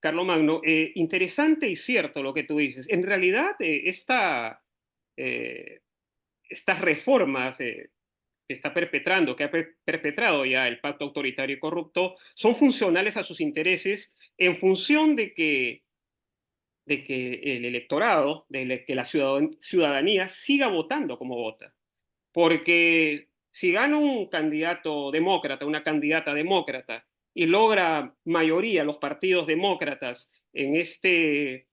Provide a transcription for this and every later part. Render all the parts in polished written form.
Carlomagno, interesante y cierto lo que tú dices. En realidad, eh, estas reformas que está perpetrando, que ha perpetrado ya el pacto autoritario y corrupto, son funcionales a sus intereses en función de que el electorado, que la ciudadanía siga votando como vota. Porque si gana un candidato demócrata, una candidata demócrata, y logra mayoría los partidos demócratas en este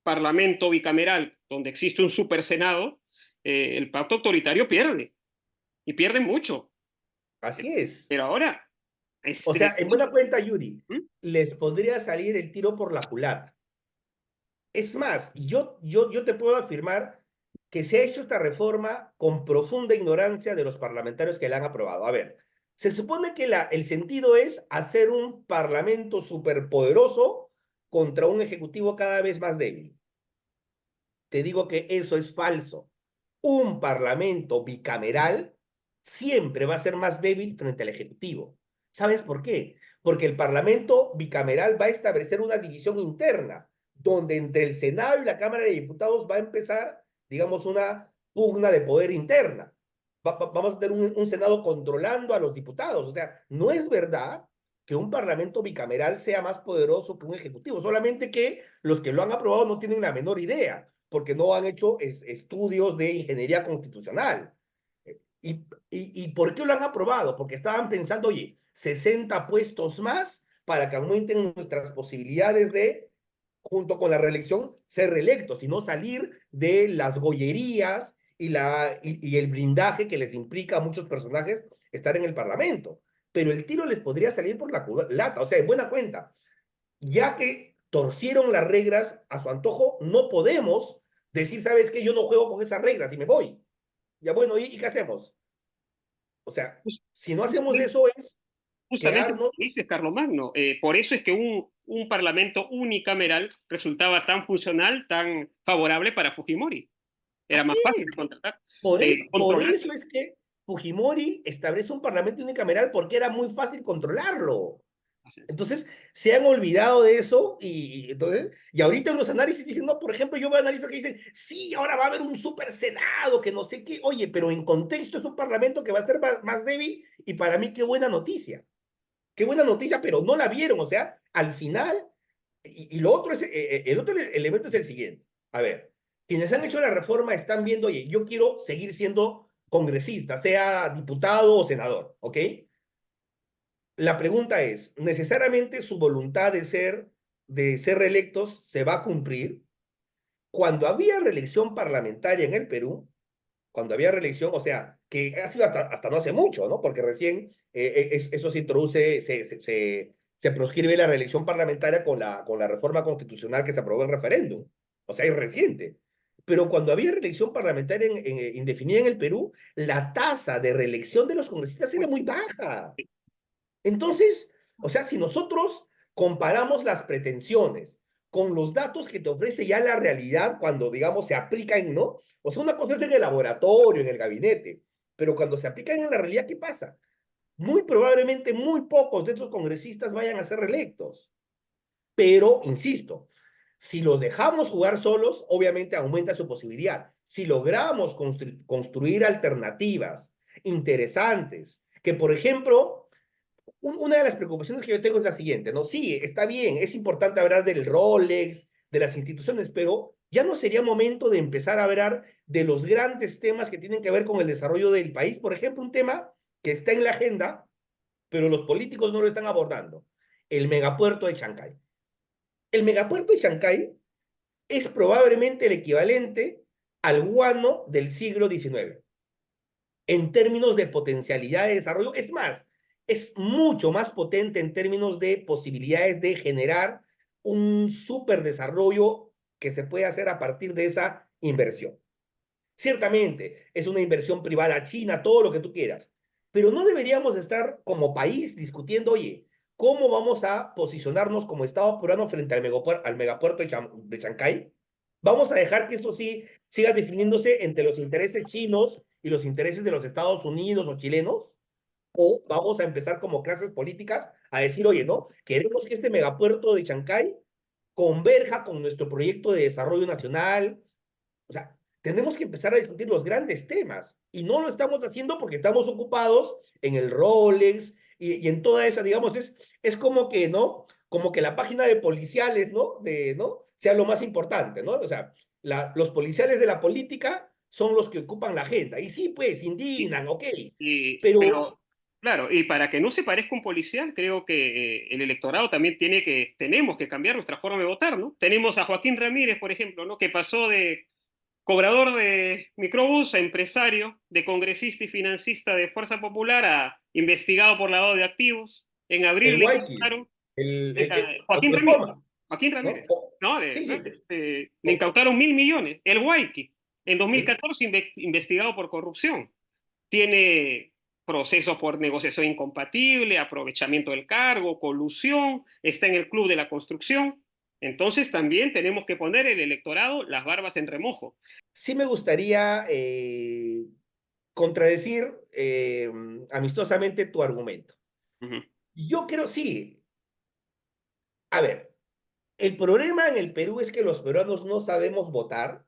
parlamento bicameral, donde existe un supersenado, el pacto autoritario pierde, y pierde mucho. Así es. Pero ahora, O sea, en buena cuenta, Yuri, ¿Mm? les podría salir el tiro por la culata. Es más, yo te puedo afirmar que se ha hecho esta reforma con profunda ignorancia de los parlamentarios que la han aprobado. A ver, se supone que el sentido es hacer un parlamento superpoderoso contra un ejecutivo cada vez más débil. Te digo que eso es falso. Un parlamento bicameral siempre va a ser más débil frente al ejecutivo. ¿Sabes por qué? Porque el parlamento bicameral va a establecer una división interna, donde entre el Senado y la Cámara de Diputados va a empezar, digamos, una pugna de poder interna. Vamos a tener un Senado controlando a los diputados. O sea, no es verdad que un parlamento bicameral sea más poderoso que un ejecutivo, solamente que los que lo han aprobado no tienen la menor idea porque no han hecho estudios de ingeniería constitucional. ¿Y por qué lo han aprobado? Porque estaban pensando, oye, 60 puestos más para que aumenten nuestras posibilidades de, junto con la reelección, ser reelectos y no salir de las gollerías y el blindaje que les implica a muchos personajes estar en el Parlamento. Pero el tiro les podría salir por la culata, o sea, en buena cuenta, ya que torcieron las reglas a su antojo, no podemos decir, ¿sabes qué? Yo no juego con esas reglas y me voy. Ya bueno, ¿y qué hacemos? O sea, si no hacemos eso es Justamente quedarnos dices, Carlomagno, por eso es que un parlamento unicameral resultaba tan funcional, tan favorable para Fujimori. Era aquí. más fácil Por controlar. eso es que Fujimori establece un parlamento unicameral porque era muy fácil controlarlo. Entonces, se han olvidado de eso entonces, y ahorita en los análisis dicen, no, por ejemplo, yo veo analistas que dicen, sí, ahora va a haber un super senado, que no sé qué, oye, pero en contexto es un parlamento que va a ser más débil y para mí qué buena noticia, pero no la vieron, o sea, al final, y lo otro es, el otro elemento es el siguiente, a ver, quienes han hecho la reforma están viendo, oye, yo quiero seguir siendo congresista, sea diputado o senador, ¿ok? La pregunta es, ¿necesariamente su voluntad de ser reelectos se va a cumplir? Cuando había reelección parlamentaria en el Perú, cuando había reelección, o sea, que ha sido hasta no hace mucho, ¿no? Porque recién eso se introduce, se proscribe la reelección parlamentaria con la reforma constitucional que se aprobó en referéndum. O sea, es reciente. Pero cuando había reelección parlamentaria indefinida en el Perú, la tasa de reelección de los congresistas era muy baja. Entonces, o sea, si nosotros comparamos las pretensiones con los datos que te ofrece ya la realidad cuando, digamos, se aplican, ¿no? O sea, una cosa es en el laboratorio, en el gabinete, pero cuando se aplican en la realidad, ¿qué pasa? Muy probablemente muy pocos de esos congresistas vayan a ser reelectos. Pero, insisto, si los dejamos jugar solos, obviamente aumenta su posibilidad. Si logramos construir alternativas interesantes, que por ejemplo, una de las preocupaciones que yo tengo es la siguiente, ¿no? Sí, está bien, es importante hablar del Rolex, de las instituciones, pero ya no sería momento de empezar a hablar de los grandes temas que tienen que ver con el desarrollo del país. Por ejemplo, un tema que está en la agenda, pero los políticos no lo están abordando, el megapuerto de Chancay. El megapuerto de Chancay es probablemente el equivalente al guano del siglo XIX en términos de potencialidad de desarrollo. Es más, es mucho más potente en términos de posibilidades de generar un superdesarrollo que se puede hacer a partir de esa inversión. Ciertamente, es una inversión privada china, todo lo que tú quieras, pero no deberíamos estar como país discutiendo, oye, ¿cómo vamos a posicionarnos como Estado peruano frente al megapuerto de Chancay? Vamos a dejar que esto sí siga definiéndose entre los intereses chinos y los intereses de los Estados Unidos o chilenos, o vamos a empezar como clases políticas a decir, oye, ¿no? Queremos que este megapuerto de Chancay converja con nuestro proyecto de desarrollo nacional. O sea, tenemos que empezar a discutir los grandes temas y no lo estamos haciendo porque estamos ocupados en el Rolex y en toda esa, digamos, es como que, ¿no? Como que la página de policiales, ¿no? ¿No? Sea lo más importante, ¿no? O sea, los policiales de la política son los que ocupan la agenda. Y sí, pues, indignan, ok, pero Pero, claro, y para que no se parezca un policial, creo que el electorado también tenemos que cambiar nuestra forma de votar, ¿no? Tenemos a Joaquín Ramírez, por ejemplo, ¿no? Que pasó de cobrador de microbús a empresario, de congresista y financista de Fuerza Popular a investigado por lavado de activos. En el abril le Waiki, incautaron, Joaquín otro Ramírez, espoma, Joaquín ¿no? Ramírez, ¿no? Sí, sí. Le incautaron 1.000 millones. El Waiki, en Sí. 2014 investigado por corrupción. Tiene procesos por negociación incompatible, aprovechamiento del cargo, colusión, está en el club de la construcción. Entonces también tenemos que poner el electorado las barbas en remojo. Sí me gustaría contradecir amistosamente tu argumento. Ujú. Yo creo, sí, a ver, el problema en el Perú es que los peruanos no sabemos votar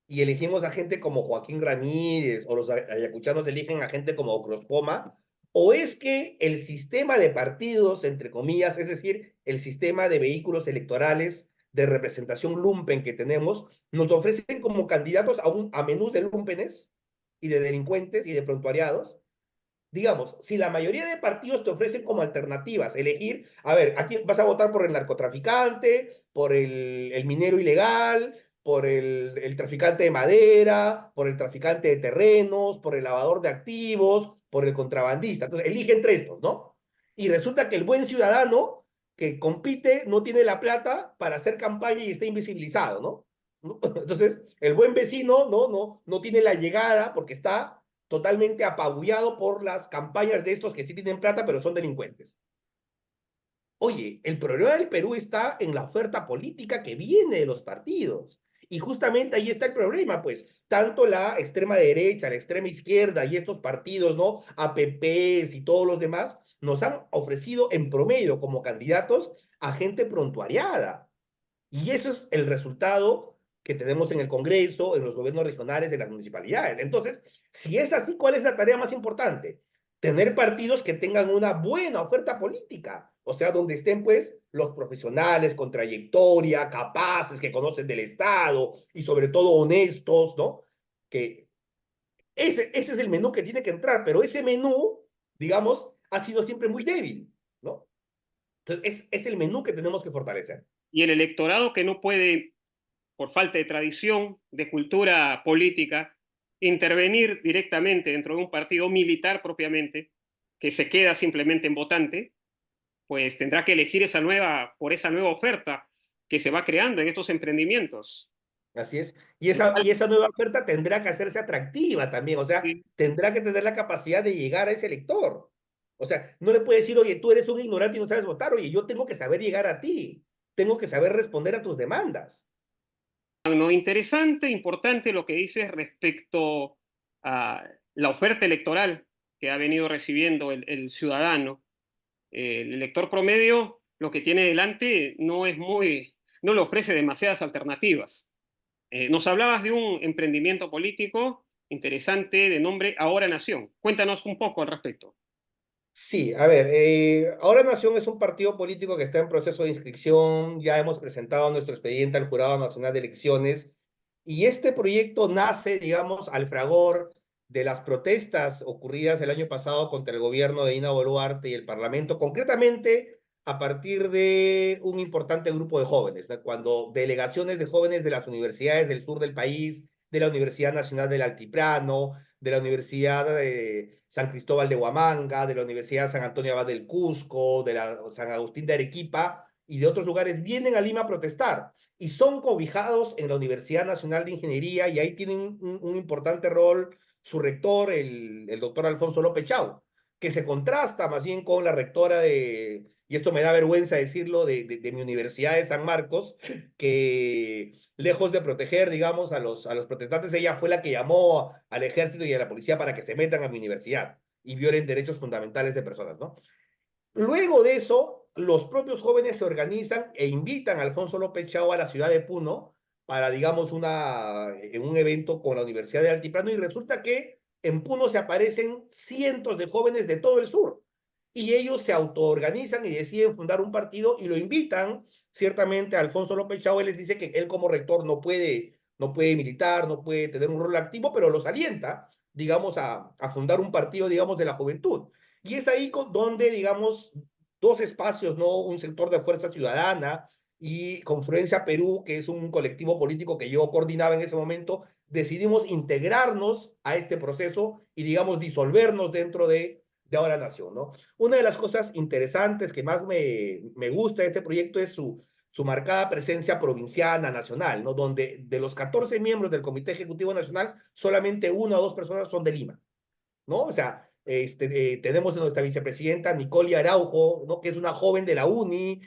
y elegimos a gente como Joaquín Ramírez o los ayacuchanos eligen a gente como Ocrospoma, o es que el sistema de partidos, entre comillas, es decir, el sistema de vehículos electorales de representación lumpen que tenemos, nos ofrecen como candidatos a menús de lumpenes y de delincuentes y de prontuariados. Digamos, si la mayoría de partidos te ofrecen como alternativas elegir, a ver, aquí vas a votar por el narcotraficante, por el minero ilegal, por el traficante de madera, por el traficante de terrenos, por el lavador de activos, por el contrabandista. Entonces, elige entre estos, ¿no? Y resulta que el buen ciudadano que compite no tiene la plata para hacer campaña y está invisibilizado, ¿no? Entonces, el buen vecino no tiene la llegada porque está totalmente apabullado por las campañas de estos que sí tienen plata, pero son delincuentes. Oye, el problema del Perú está en la oferta política que viene de los partidos. Y justamente ahí está el problema, pues, tanto la extrema derecha, la extrema izquierda y estos partidos, ¿no? APPs y todos los demás, nos han ofrecido en promedio como candidatos a gente prontuariada. Y eso es el resultado que tenemos en el Congreso, en los gobiernos regionales, en las municipalidades. Entonces, si es así, ¿cuál es la tarea más importante? Tener partidos que tengan una buena oferta política, o sea, donde estén pues los profesionales con trayectoria, capaces, que conocen del Estado y sobre todo honestos, ¿no? Que ese es el menú que tiene que entrar, pero ese menú, digamos, ha sido siempre muy débil, ¿no? Entonces, es el menú que tenemos que fortalecer. Y el electorado que no puede, por falta de tradición, de cultura política, intervenir directamente dentro de un partido militar propiamente, que se queda simplemente en votante, pues tendrá que elegir por esa nueva oferta que se va creando en estos emprendimientos. Así es. Y esa nueva oferta tendrá que hacerse atractiva también, o sea, tendrá que tener la capacidad de llegar a ese lector. O sea, no le puede decir, oye, tú eres un ignorante y no sabes votar, oye, yo tengo que saber llegar a ti, tengo que saber responder a tus demandas. No, interesante, importante lo que dices respecto a la oferta electoral que ha venido recibiendo el ciudadano. El elector promedio lo que tiene delante no le ofrece demasiadas alternativas. Nos hablabas de un emprendimiento político interesante de nombre Ahora Nación. Cuéntanos un poco al respecto. Sí, a ver, Ahora Nación es un partido político que está en proceso de inscripción, ya hemos presentado nuestro expediente al Jurado Nacional de Elecciones y este proyecto nace, digamos, al fragor de las protestas ocurridas el año pasado contra el gobierno de Dina Boluarte y el Parlamento, concretamente a partir de un importante grupo de jóvenes, ¿no? Cuando delegaciones de jóvenes de las universidades del sur del país, de la Universidad Nacional del Altiplano, de la Universidad de San Cristóbal de Huamanga, de la Universidad San Antonio Abad del Cusco, de la San Agustín de Arequipa y de otros lugares vienen a Lima a protestar y son cobijados en la Universidad Nacional de Ingeniería y ahí tienen un importante rol su rector, el doctor Alfonso López Chau, que se contrasta más bien con la rectora y esto me da vergüenza decirlo, de mi Universidad de San Marcos, que lejos de proteger, digamos, a los protestantes, ella fue la que llamó al ejército y a la policía para que se metan a mi universidad y violen derechos fundamentales de personas, ¿no? Luego de eso, los propios jóvenes se organizan e invitan a Alfonso López Chao a la ciudad de Puno para, digamos, en un evento con la Universidad de Altiplano, y resulta que en Puno se aparecen cientos de jóvenes de todo el sur, y ellos se autoorganizan y deciden fundar un partido y lo invitan ciertamente a Alfonso López Chao. Él les dice que él como rector no puede militar, no puede tener un rol activo, pero los alienta, digamos, a fundar un partido, digamos, de la juventud. Y es ahí donde, digamos, dos espacios, ¿no? Un sector de Fuerza Ciudadana y Confluencia Perú, que es un colectivo político que yo coordinaba en ese momento, decidimos integrarnos a este proceso y, digamos, disolvernos dentro de Ahora Nación, ¿no? Una de las cosas interesantes que más me gusta de este proyecto es su marcada presencia provinciana, nacional, ¿no? Donde de los 14 miembros del Comité Ejecutivo Nacional, solamente una o dos personas son de Lima, ¿no? O sea, tenemos a nuestra vicepresidenta Nicole Araujo, ¿no? Que es una joven de la UNI,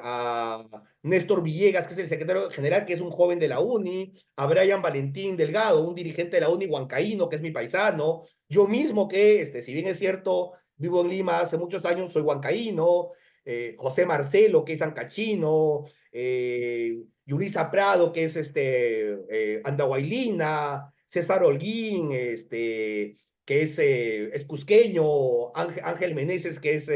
a Néstor Villegas, que es el secretario general, que es un joven de la UNI, a Brian Valentín Delgado, un dirigente de la UNI huancaíno, que es mi paisano, yo mismo que, si bien es cierto, vivo en Lima hace muchos años, soy huancaíno, José Marcelo, que es ancachino, Yulisa Prado, que es andahuaylina, César Holguín, que es cusqueño, Ángel Meneses, que es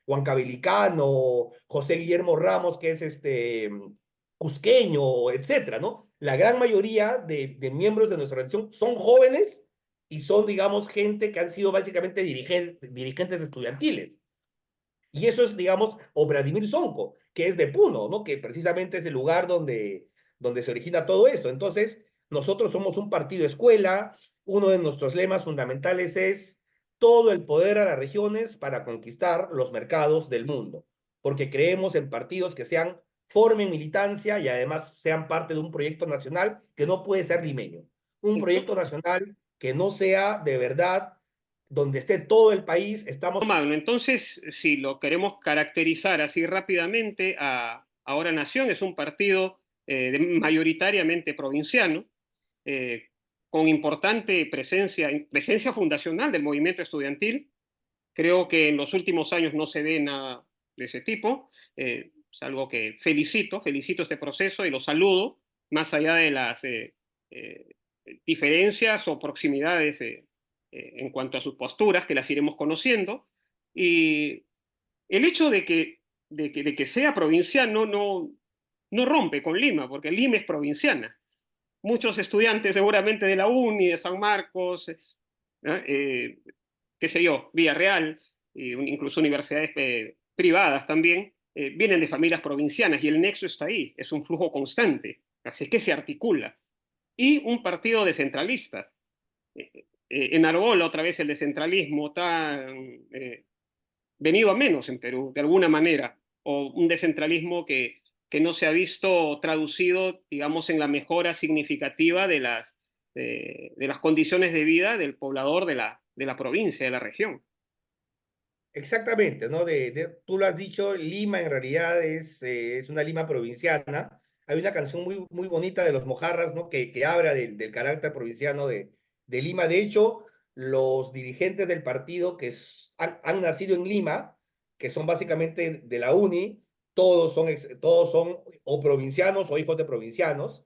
huancabilicano, José Guillermo Ramos, que es cusqueño, etcétera, ¿no? La gran mayoría de miembros de nuestra organización son jóvenes y son, digamos, gente que han sido básicamente dirigentes estudiantiles. Y eso es, digamos, o Vladimir Sonko, que es de Puno, ¿no? Que precisamente es el lugar donde se origina todo eso. Entonces, nosotros somos un partido escuela. Uno de nuestros lemas fundamentales es todo el poder a las regiones para conquistar los mercados del mundo, porque creemos en partidos que formen militancia y además sean parte de un proyecto nacional que no puede ser limeño. Un proyecto nacional que no sea de verdad donde esté todo el país. Magno, entonces, si lo queremos caracterizar así rápidamente, Ahora Nación es un partido mayoritariamente provinciano, con importante presencia fundacional del movimiento estudiantil. Creo que en los últimos años no se ve nada de ese tipo. Es algo que felicito este proceso y lo saludo, más allá de las eh, diferencias o proximidades en cuanto a sus posturas, que las iremos conociendo. Y el hecho de que sea provinciano no rompe con Lima, porque Lima es provinciana. Muchos estudiantes seguramente de la UNI, de San Marcos, qué sé yo, Villarreal, incluso universidades privadas también, vienen de familias provincianas y el nexo está ahí, es un flujo constante, así es que se articula. Y un partido descentralista. Enarbola otra vez el descentralismo tan venido a menos en Perú, de alguna manera, o un descentralismo que no se ha visto traducido, digamos, en la mejora significativa de las condiciones de vida del poblador de la provincia, de la región. Exactamente, ¿no? Tú lo has dicho, Lima en realidad es una Lima provinciana. Hay una canción muy, muy bonita de los Mojarras, ¿no? Que habla del carácter provinciano de Lima. De hecho, los dirigentes del partido han nacido en Lima, que son básicamente de la UNI, todos son o provincianos o hijos de provincianos.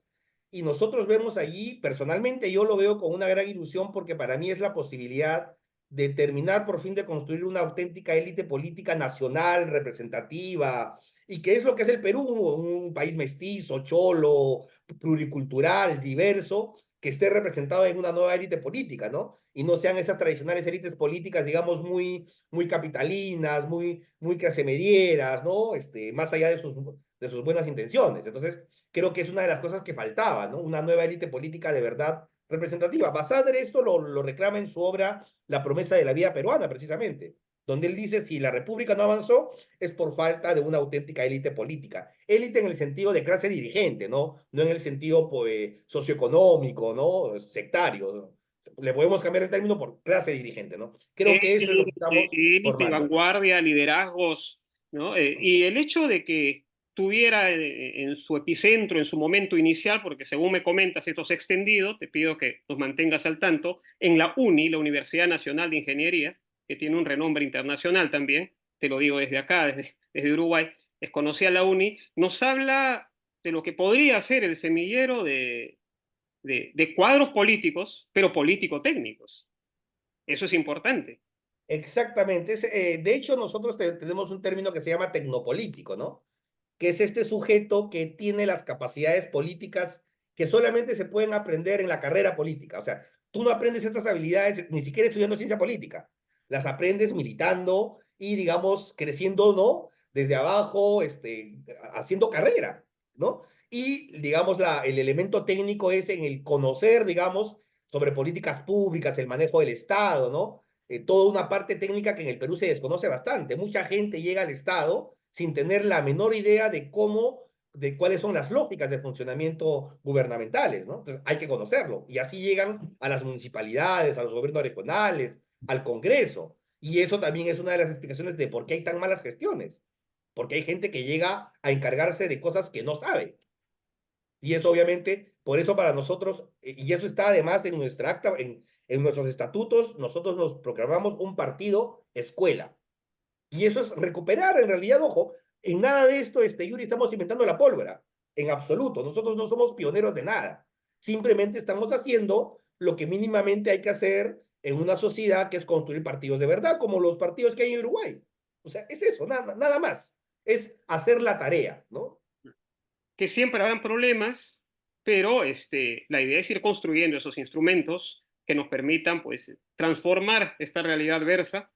Y nosotros vemos allí, personalmente yo lo veo con una gran ilusión, porque para mí es la posibilidad de terminar por fin de construir una auténtica élite política nacional, representativa, y que es lo que es el Perú, un país mestizo, cholo, pluricultural, diverso, que esté representado en una nueva élite política, ¿no? Y no sean esas tradicionales élites políticas, digamos, muy, muy capitalinas, muy, muy clasemedieras, ¿no? Más allá de sus buenas intenciones. Entonces, creo que es una de las cosas que faltaba, ¿no? Una nueva élite política de verdad representativa. Basadre esto lo reclama en su obra La promesa de la vida peruana, precisamente, donde él dice: si la república no avanzó es por falta de una auténtica élite política. Élite en el sentido de clase dirigente, no en el sentido pues, socioeconómico, ¿no? Sectario, ¿no? Le podemos cambiar el término por clase dirigente, ¿no? Creo que eso es lo que estamos Élite, formando. vanguardia, liderazgos, ¿no? Y el hecho de que tuviera en su epicentro, en su momento inicial, porque según me comentas, esto se ha extendido, te pido que nos mantengas al tanto, en la UNI, la Universidad Nacional de Ingeniería, que tiene un renombre internacional también, te lo digo desde acá, desde Uruguay, desconocía la UNI, nos habla de lo que podría ser el semillero de cuadros políticos, pero político-técnicos. Eso es importante. Exactamente. De hecho, nosotros tenemos un término que se llama tecnopolítico, ¿no? Que es este sujeto que tiene las capacidades políticas que solamente se pueden aprender en la carrera política. O sea, tú no aprendes estas habilidades ni siquiera estudiando ciencia política. Las aprendes militando y, digamos, creciendo, ¿no? Desde abajo, haciendo carrera, ¿no? Y, digamos, el elemento técnico es en el conocer, digamos, sobre políticas públicas, el manejo del Estado, ¿no? Toda una parte técnica que en el Perú se desconoce bastante. Mucha gente llega al Estado sin tener la menor idea de de cuáles son las lógicas de funcionamiento gubernamentales, ¿no? Entonces hay que conocerlo. Y así llegan a las municipalidades, a los gobiernos regionales, al Congreso. Y eso también es una de las explicaciones de por qué hay tan malas gestiones. Porque hay gente que llega a encargarse de cosas que no sabe. Y eso obviamente, por eso para nosotros, y eso está además en nuestra acta, en nuestros estatutos, nosotros nos proclamamos un partido escuela. Y eso es recuperar, en realidad, ojo, en nada de esto, Yuri, estamos inventando la pólvora, en absoluto. Nosotros no somos pioneros de nada. Simplemente estamos haciendo lo que mínimamente hay que hacer en una sociedad, que es construir partidos de verdad, como los partidos que hay en Uruguay. O sea, es eso, nada más. Es hacer la tarea, ¿no? Que siempre habrán problemas, pero la idea es ir construyendo esos instrumentos que nos permitan pues, transformar esta realidad adversa.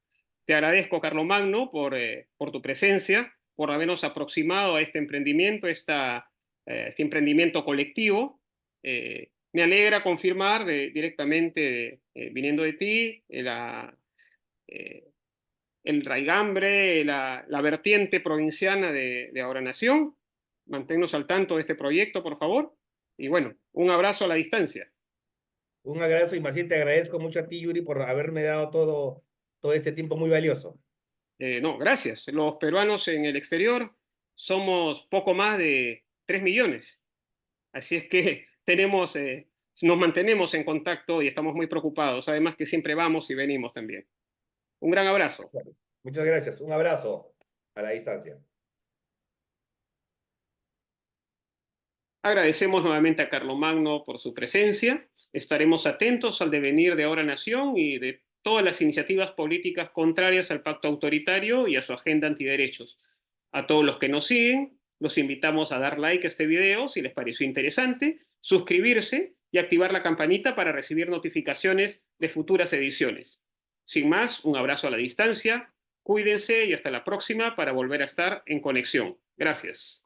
Te agradezco, Carlomagno, por tu presencia, por habernos aproximado a este emprendimiento, este emprendimiento colectivo. Me alegra confirmar directamente, viniendo de ti, eh, el raigambre, la vertiente provinciana de Ahora Nación. Manténnos al tanto de este proyecto, por favor. Y bueno, un abrazo a la distancia. Un abrazo y más bien te agradezco mucho a ti, Yuri, por haberme dado todo este tiempo muy valioso. No, gracias. Los peruanos en el exterior somos poco más de 3 millones. Así es que nos mantenemos en contacto y estamos muy preocupados. Además que siempre vamos y venimos también. Un gran abrazo. Bueno, muchas gracias. Un abrazo a la distancia. Agradecemos nuevamente a Carlomagno por su presencia. Estaremos atentos al devenir de Ahora Nación y de todas las iniciativas políticas contrarias al pacto autoritario y a su agenda antiderechos. A todos los que nos siguen, los invitamos a dar like a este video si les pareció interesante, suscribirse y activar la campanita para recibir notificaciones de futuras ediciones. Sin más, un abrazo a la distancia, cuídense y hasta la próxima para volver a estar en conexión. Gracias.